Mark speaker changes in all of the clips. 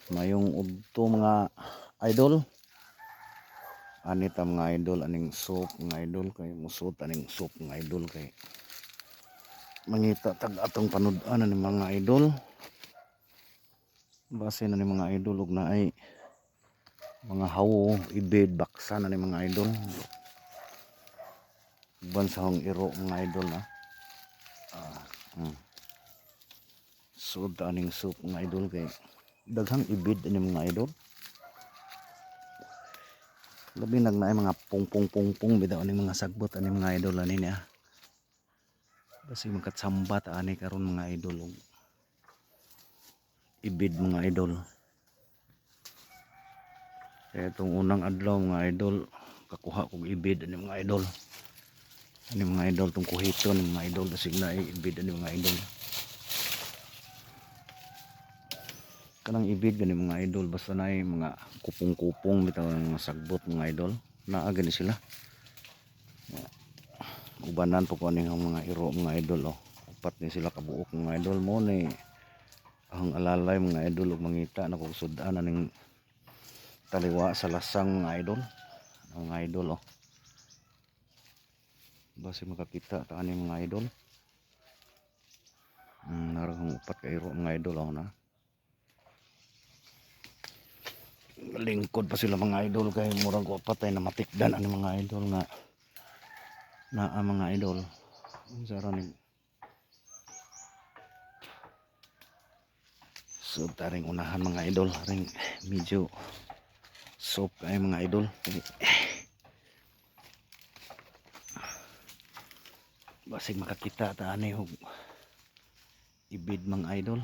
Speaker 1: Mayong udto mga idol. Ani ta mga idol aning soup mga idol kay musot aning soup mga idol kay mangita tag atong panud-an ani mga idol. Base na ni mga idol ug naay mga hawo ibid baksan ani mga idol. Uban sa hong iro mga idol na. Sud aning soup mga idol kay daghang ibid ani mga idol. Labi nagnaay mga pungpong bitaw ani mga sagbot ani mga idol ani niya. Basi magkatsambat ani karon mga idol og ibid mga idol. Kaya itong unang adlaw mga idol kakuha kog ibid ani mga idol. Ani mga idol tong kuhito ni mga idol basig na ibid ani mga idol. Kanang ibid gani mga idol basta naay mga kupong-kupong bitaw mga sagbot mga idol. Naa gani sila. Ubanan po ko ning mga iro mga idol oh. Upat ni sila kabuok mga idol mo ni ang alalay mga idol ug mangita na kog sud-an aning taliwa sa lasang mga idol. Mga idol oh. Basi makakita ta ani mga idol. Narang upat ka iro mga idol oh na. Lingkod pa sila mga idol kay murag ko patay na matikdan ani mga idol nga naa mga idol. Unsara ni so taring unahan mga idol ring medyo soap kay mga idol. Basig makakita ta ani og ibid mga idol.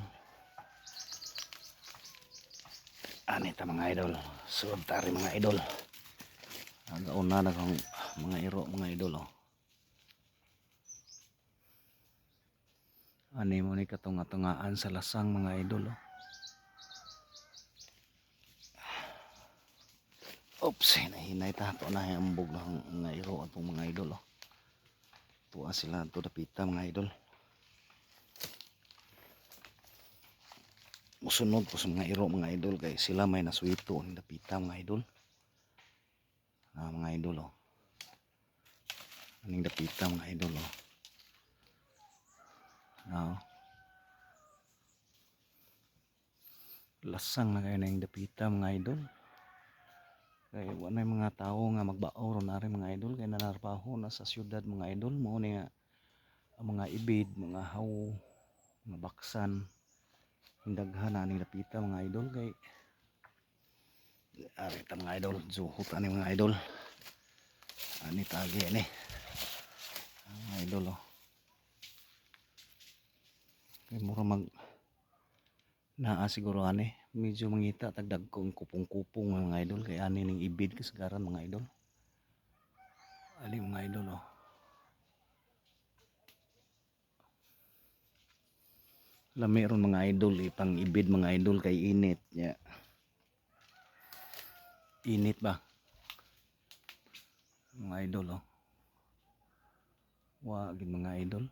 Speaker 1: Ani ta mga idol. Sud tari mga idol. Agauna na kang mga iro mga idol oh. Ani mo ni katunga-tungaan sa lasang mga idol oh. Oops, nahinay ta to na ambog lang mga iro atong mga idol oh. Tuwa sila to dapita mga idol. Musunod ko sa mga iro mga idol kay sila may naswito ni dapita mga idol. Mga idol oh. Aning dapita mga idol oh. Lasang na kayo na yung dapita mga idol. Kaya wala yung mga tao nga magbaor na rin mga idol. Kaya nanarpaho na sa syudad mga idol. Muna nga ang mga ibid, mga hawo, mga baksan. Hindaghan na ning dapita mga idol. Kaya arita mga idol. Zuhot ani mga idol. Ani tagi ani. Mga idol oh. Kaya mura mag naa siguro ani medyo mangita tagdag kong kupong-kupong mga idol kay ani ning ibid kasagaran mga idol. Ali mga idol oh. Lami ron mga idol ipang ibid mga idol kay init nya. Init ba? Mga idol oh. Wa gid mga idol.